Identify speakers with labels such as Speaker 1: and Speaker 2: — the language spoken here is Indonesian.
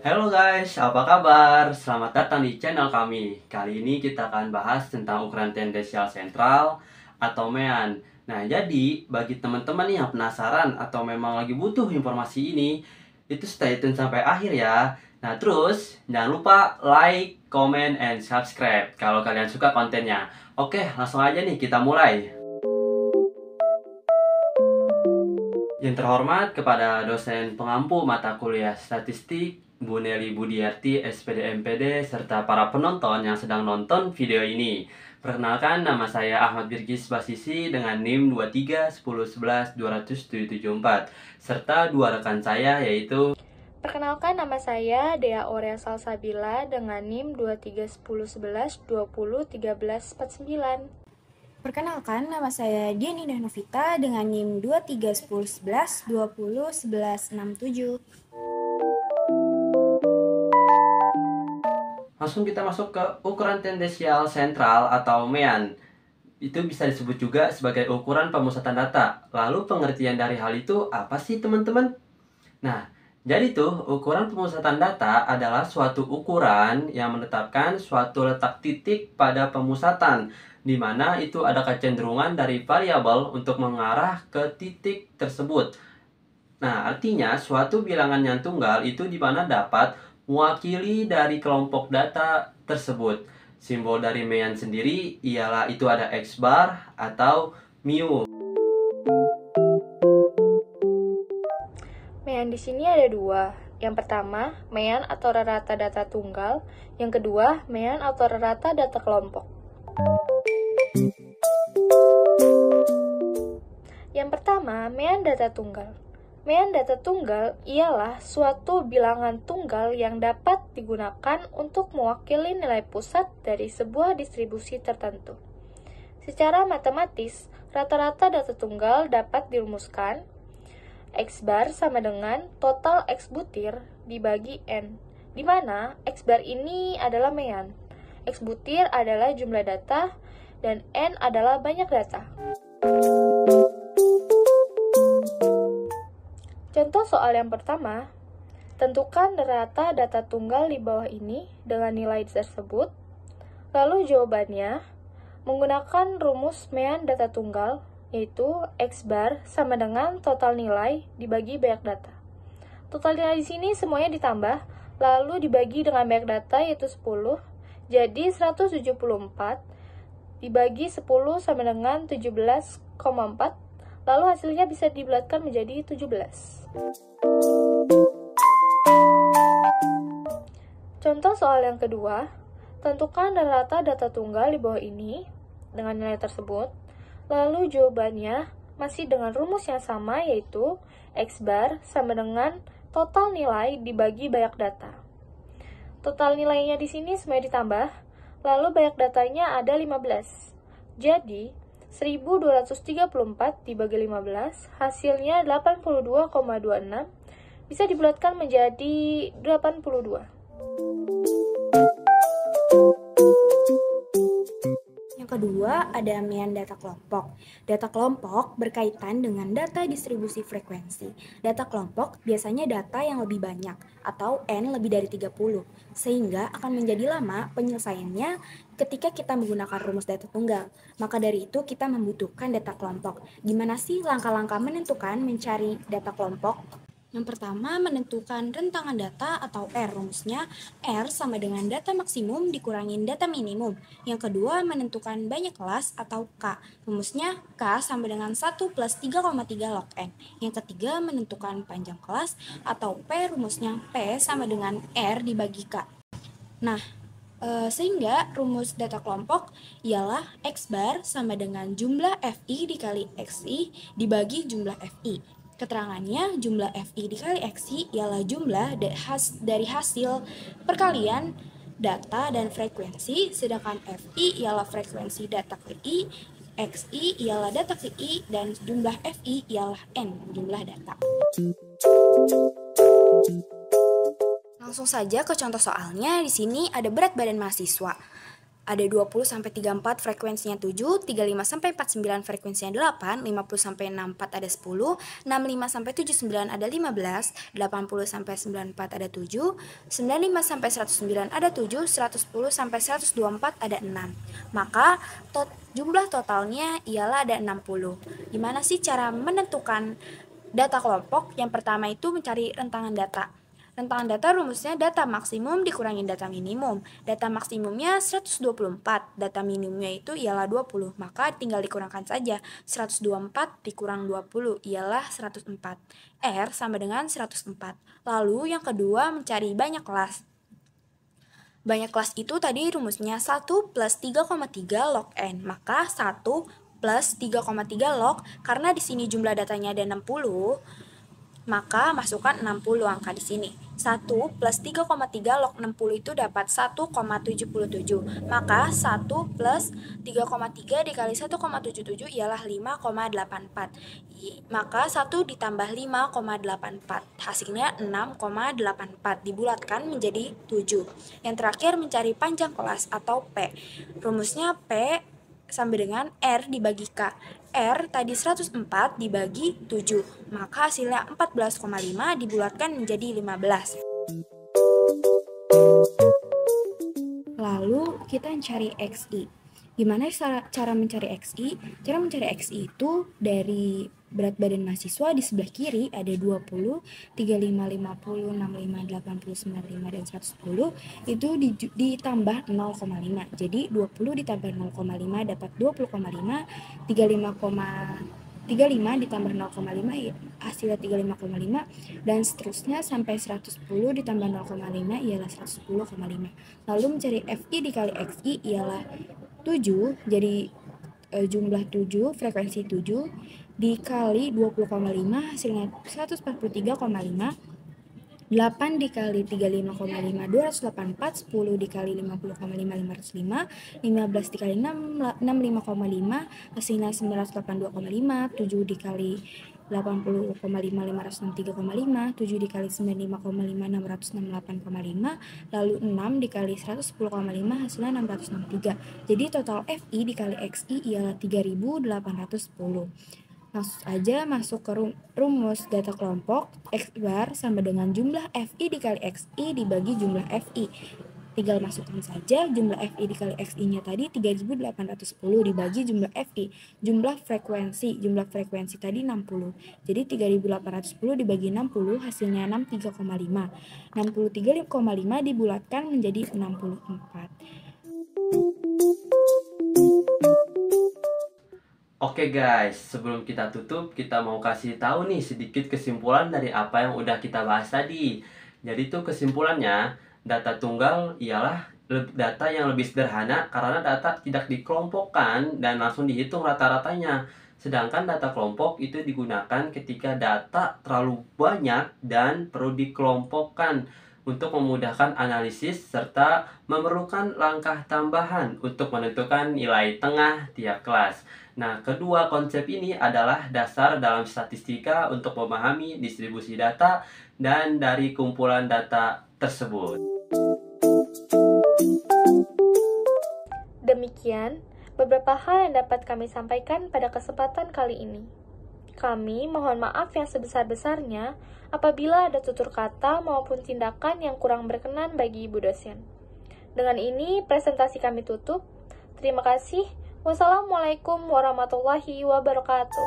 Speaker 1: Halo guys, apa kabar? Selamat datang di channel kami. Kali ini kita akan bahas tentang ukuran tendensial sentral atau mean. Nah, jadi bagi teman-teman yang penasaran atau memang lagi butuh informasi ini, itu stay tune sampai akhir ya. Nah, terus jangan lupa like, comment, and subscribe kalau kalian suka kontennya. Oke, langsung aja nih kita mulai. Yang terhormat kepada dosen pengampu mata kuliah statistik, Bu Nelly Budiarti, SPD MPD, serta para penonton yang sedang nonton video ini. Perkenalkan, nama saya Ahmad Birgis Basisi dengan NIM 23 10 11 207 774, serta dua rekan saya yaitu
Speaker 2: Perkenalkan, nama saya Dea Aurea Salsabila dengan NIM 23 10 11 20 13 49.
Speaker 3: Perkenalkan, nama saya Diani Danovita dengan NIM 23 10 11 20 11 67.
Speaker 1: Langsung kita masuk ke ukuran tendensial sentral atau mean. Itu bisa disebut juga sebagai ukuran pemusatan data. Lalu pengertian dari hal itu apa sih teman-teman? Nah, jadi tuh ukuran pemusatan data adalah suatu ukuran yang menetapkan suatu letak titik pada pemusatan, di mana itu ada kecenderungan dari variabel untuk mengarah ke titik tersebut. Nah, artinya suatu bilangan yang tunggal itu di mana dapat mewakili dari kelompok data tersebut. Simbol dari mean sendiri ialah itu ada X bar atau mu.
Speaker 2: Mean di sini ada dua. Yang pertama, mean atau rata data tunggal. Yang kedua, mean atau rata data kelompok. Yang pertama, mean data tunggal. Mean data tunggal ialah suatu bilangan tunggal yang dapat digunakan untuk mewakili nilai pusat dari sebuah distribusi tertentu. Secara matematis, rata-rata data tunggal dapat dirumuskan X bar sama dengan total X butir dibagi N, di mana X bar ini adalah mean, X butir adalah jumlah data, dan N adalah banyak data. Contoh soal yang pertama, tentukan rata data tunggal di bawah ini dengan nilai tersebut. Lalu jawabannya menggunakan rumus mean data tunggal, yaitu X bar sama dengan total nilai dibagi banyak data. Total nilai di sini semuanya ditambah, lalu dibagi dengan banyak data yaitu 10, jadi 174 dibagi 10 sama dengan 17,4, lalu hasilnya bisa dibulatkan menjadi 17. Contoh soal yang kedua, tentukan rata data tunggal di bawah ini dengan nilai tersebut. Lalu jawabannya masih dengan rumus yang sama, yaitu X bar sama dengan total nilai dibagi banyak data. Total nilainya di sini semuanya ditambah, lalu banyak datanya ada 15. Jadi 1234 dibagi 15, hasilnya 82,26, bisa dibulatkan menjadi 82.
Speaker 3: Yang kedua, ada mean data kelompok. Data kelompok berkaitan dengan data distribusi frekuensi. Data kelompok biasanya data yang lebih banyak atau N lebih dari 30, sehingga akan menjadi lama penyelesaiannya ketika kita menggunakan rumus data tunggal. Maka dari itu kita membutuhkan data kelompok. Gimana sih langkah-langkah menentukan mencari data kelompok? Yang pertama, menentukan rentangan data atau R. Rumusnya, R sama dengan data maksimum dikurangin data minimum. Yang kedua, menentukan banyak kelas atau K. Rumusnya, K sama dengan 1 plus 3,3 log N. Yang ketiga, menentukan panjang kelas atau P. Rumusnya, P sama dengan R dibagi K. Nah, sehingga rumus data kelompok ialah X bar sama dengan jumlah FI dikali XI dibagi jumlah FI. Keterangannya, jumlah FI dikali XI ialah jumlah dari hasil perkalian data dan frekuensi, sedangkan FI ialah frekuensi data KI, XI ialah data KI, dan jumlah FI ialah N, jumlah data. Langsung saja ke contoh soalnya. Di sini ada berat badan mahasiswa. ada 20 sampai 34 frekuensinya 7, 35 sampai 49 frekuensinya 8, 50 sampai 64 ada 10, 65 sampai 79 ada 15, 80 sampai 94 ada 7, 95 sampai 109 ada 7, 110 sampai 124 ada 6. Maka jumlah totalnya ialah ada 60. Gimana sih cara menentukan data kelompok? Yang pertama itu mencari rentangan data. Rentangan data rumusnya data maksimum dikurangi data minimum. Data maksimumnya 124, data minimumnya itu ialah 20, maka tinggal dikurangkan saja. 124 dikurang 20 ialah 104. R sama dengan 104. Lalu yang kedua mencari banyak kelas. Banyak kelas itu tadi rumusnya 1 plus 3,3 log N, maka 1 plus 3,3 log, karena di sini jumlah datanya ada 60, maka masukkan 60 angka di sini. 1 plus 3,3 log 60 itu dapat 1,77. Maka 1 plus 3,3 dikali 1,77 ialah 5,84. Maka 1 ditambah 5,84. Hasilnya 6,84. Dibulatkan menjadi 7. Yang terakhir mencari panjang kelas atau P. Rumusnya P sama dengan R dibagi K. R tadi 104 dibagi 7, maka hasilnya 14,5 dibulatkan menjadi 15. Lalu kita cari XI. Gimana cara mencari XI? Cara mencari XI itu dari berat badan mahasiswa di sebelah kiri ada 20, 35, 50, 65, 80, 95, dan 110 itu ditambah 0,5. Jadi 20 ditambah 0,5 dapat 20,5, 35 ditambah 0,5 hasilnya 35,5, dan seterusnya sampai 110 ditambah 0,5 ialah 110,5. Lalu mencari FI dikali XI ialah 7, jadi jumlah 7, frekuensi 7 dikali 20,5 hasilnya 143,5, 8 dikali 35,5 284, 10 dikali 50,5 505, 15 dikali 6 65,5 hasilnya 982,5, 7 dikali 80,5 563,5, 7 dikali 95,5 668,5, lalu 6 dikali 110,5 hasilnya 663. Jadi total FI dikali XI ialah 3810. Langsung aja masuk ke rumus data kelompok. X bar sama dengan jumlah FI dikali XI dibagi jumlah FI. Tinggal masukkan saja jumlah FI dikali XI-nya tadi 3810 dibagi jumlah FI. Jumlah frekuensi tadi 60. Jadi 3810 dibagi 60 hasilnya 63,5. 63,5 dibulatkan menjadi 64.
Speaker 1: Oke guys, sebelum kita tutup, kita mau kasih tahu nih sedikit kesimpulan dari apa yang udah kita bahas tadi. Jadi tuh kesimpulannya, data tunggal ialah data yang lebih sederhana karena data tidak dikelompokkan dan langsung dihitung rata-ratanya. Sedangkan data kelompok itu digunakan ketika data terlalu banyak dan perlu dikelompokkan untuk memudahkan analisis serta memerlukan langkah tambahan untuk menentukan nilai tengah tiap kelas. Nah, kedua konsep ini adalah dasar dalam statistika untuk memahami distribusi data dan dari kumpulan data tersebut.
Speaker 2: Demikian beberapa hal yang dapat kami sampaikan pada kesempatan kali ini. Kami mohon maaf yang sebesar-besarnya apabila ada tutur kata maupun tindakan yang kurang berkenan bagi Ibu dosen. Dengan ini, presentasi kami tutup. Terima kasih. Wassalamualaikum warahmatullahi wabarakatuh.